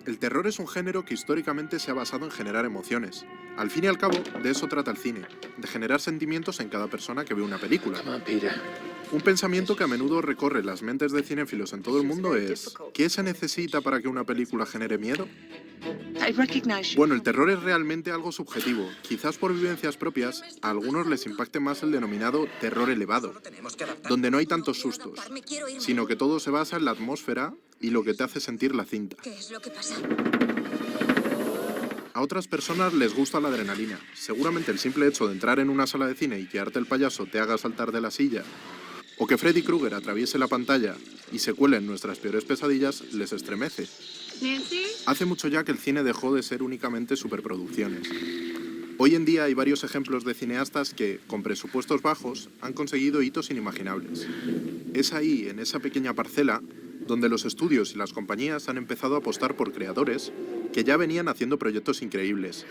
El terror es un género que históricamente se ha basado en generar emociones. Al fin y al cabo, de eso trata el cine, de generar sentimientos en cada persona que ve una película. Come on, Peter. Un pensamiento que a menudo recorre las mentes de cinéfilos en todo el mundo es: ¿qué se necesita para que una película genere miedo? I recognize you. Bueno, el terror es realmente algo subjetivo. Quizás por vivencias propias, a algunos les impacte más el denominado terror elevado, donde no hay tantos sustos, sino que todo se basa en la atmósfera y lo que te hace sentir la cinta. ¿Qué es lo que pasa? A otras personas les gusta la adrenalina. Seguramente el simple hecho de entrar en una sala de cine y que Arte el payaso te haga saltar de la silla, o que Freddy Krueger atraviese la pantalla y se cuele en nuestras peores pesadillas, les estremece. Nancy? Hace mucho ya que el cine dejó de ser únicamente superproducciones. Hoy en día hay varios ejemplos de cineastas que, con presupuestos bajos, han conseguido hitos inimaginables. Es ahí, en esa pequeña parcela, donde los estudios y las compañías han empezado a apostar por creadores que ya venían haciendo proyectos increíbles,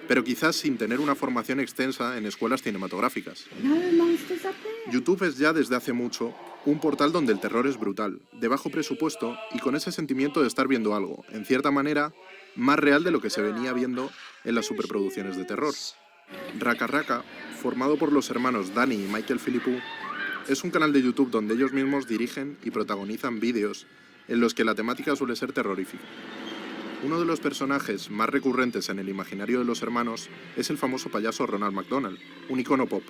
pero quizás sin tener una formación extensa en escuelas cinematográficas. YouTube es ya desde hace mucho un portal donde el terror es brutal, de bajo presupuesto y con ese sentimiento de estar viendo algo, en cierta manera, más real de lo que se venía viendo en las superproducciones de terror. Raka Raka, formado por los hermanos Danny y Michael Philippou, es un canal de YouTube donde ellos mismos dirigen y protagonizan vídeos en los que la temática suele ser terrorífica. Uno de los personajes más recurrentes en el imaginario de los hermanos es el famoso payaso Ronald McDonald, un icono pop,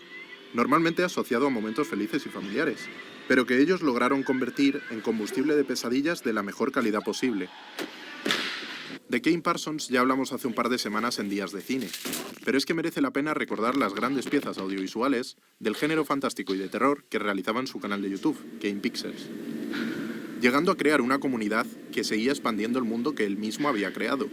normalmente asociado a momentos felices y familiares, pero que ellos lograron convertir en combustible de pesadillas de la mejor calidad posible. De Kane Parsons ya hablamos hace un par de semanas en Días de Cine, pero es que merece la pena recordar las grandes piezas audiovisuales del género fantástico y de terror que realizaba en su canal de YouTube, Kane Pictures, llegando a crear una comunidad que seguía expandiendo el mundo que él mismo había creado.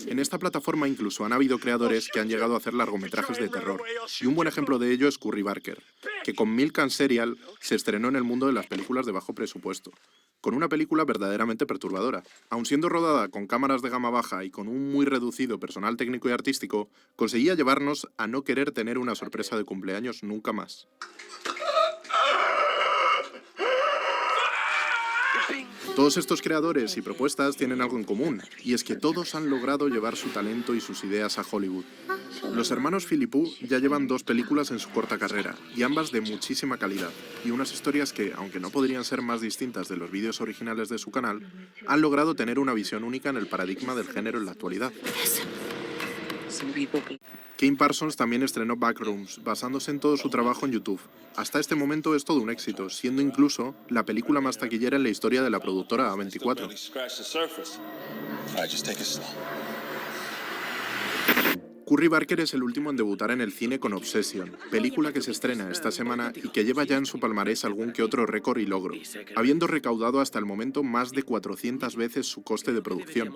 En esta plataforma incluso han habido creadores que han llegado a hacer largometrajes de terror, y un buen ejemplo de ello es Curry Barker, que con Milk and Serial se estrenó en el mundo de las películas de bajo presupuesto, con una película verdaderamente perturbadora. Aun siendo rodada con cámaras de gama baja y con un muy reducido personal técnico y artístico, conseguía llevarnos a no querer tener una sorpresa de cumpleaños nunca más. Todos estos creadores y propuestas tienen algo en común, y es que todos han logrado llevar su talento y sus ideas a Hollywood. Los hermanos Philippou ya llevan 2 películas en su corta carrera, y ambas de muchísima calidad, y unas historias que, aunque no podrían ser más distintas de los vídeos originales de su canal, han logrado tener una visión única en el paradigma del género en la actualidad. Kane Parsons también estrenó Backrooms, basándose en todo su trabajo en YouTube. Hasta este momento es todo un éxito, siendo incluso la película más taquillera en la historia de la productora A24. Curry Barker es el último en debutar en el cine con Obsession, película que se estrena esta semana y que lleva ya en su palmarés algún que otro récord y logro, habiendo recaudado hasta el momento más de 400 veces su coste de producción.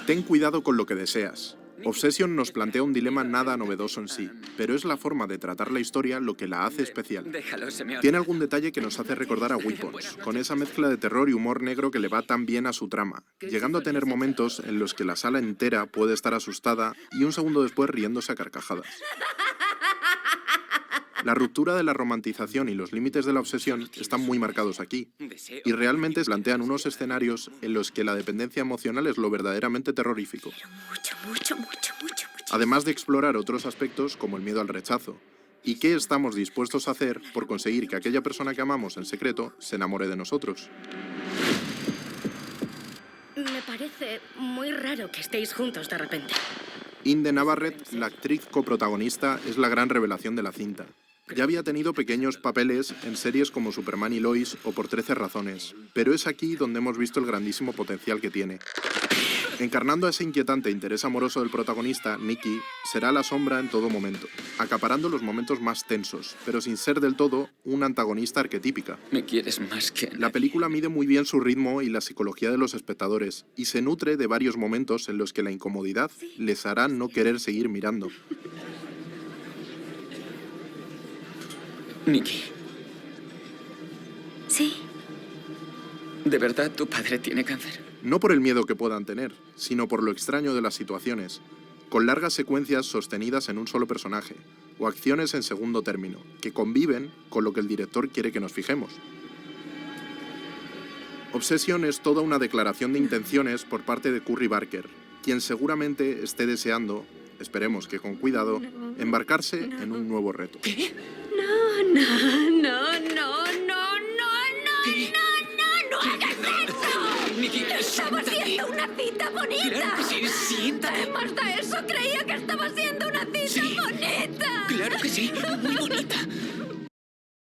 Ten cuidado con lo que deseas. Obsession nos plantea un dilema nada novedoso en sí, pero es la forma de tratar la historia lo que la hace especial. Tiene algún detalle que nos hace recordar a Weapons, con esa mezcla de terror y humor negro que le va tan bien a su trama, llegando a tener momentos en los que la sala entera puede estar asustada y un segundo después riéndose a carcajadas. La ruptura de la romantización y los límites de la obsesión están muy marcados aquí, y realmente plantean unos escenarios en los que la dependencia emocional es lo verdaderamente terrorífico. Además de explorar otros aspectos como el miedo al rechazo, y qué estamos dispuestos a hacer por conseguir que aquella persona que amamos en secreto se enamore de nosotros. Me parece muy raro que estéis juntos de repente. Inde Navarrete, la actriz coprotagonista, es la gran revelación de la cinta. Ya había tenido pequeños papeles en series como Superman y Lois o Por 13 razones, pero es aquí donde hemos visto el grandísimo potencial que tiene. Encarnando a ese inquietante interés amoroso del protagonista, Nicky será la sombra en todo momento, acaparando los momentos más tensos, pero sin ser del todo una antagonista arquetípica. Me quieres más que La película mide muy bien su ritmo y la psicología de los espectadores, y se nutre de varios momentos en los que la incomodidad les hará no querer seguir mirando. Nicky, Sí. ¿de verdad tu padre tiene cáncer? No por el miedo que puedan tener, sino por lo extraño de las situaciones, con largas secuencias sostenidas en un solo personaje, o acciones en segundo término, que conviven con lo que el director quiere que nos fijemos. Obsession es toda una declaración de intenciones por parte de Curry Barker, quien seguramente esté deseando, esperemos que con cuidado, embarcarse en un nuevo reto. ¿Qué? No, no, no, no, no, no, ¿Qué? no hagas eso. Nikki, Estaba siéntate. haciendo una cita bonita. Claro que sí, siéntate. Además de eso, creía que estaba haciendo una cita Sí. bonita. Claro que sí, muy bonita.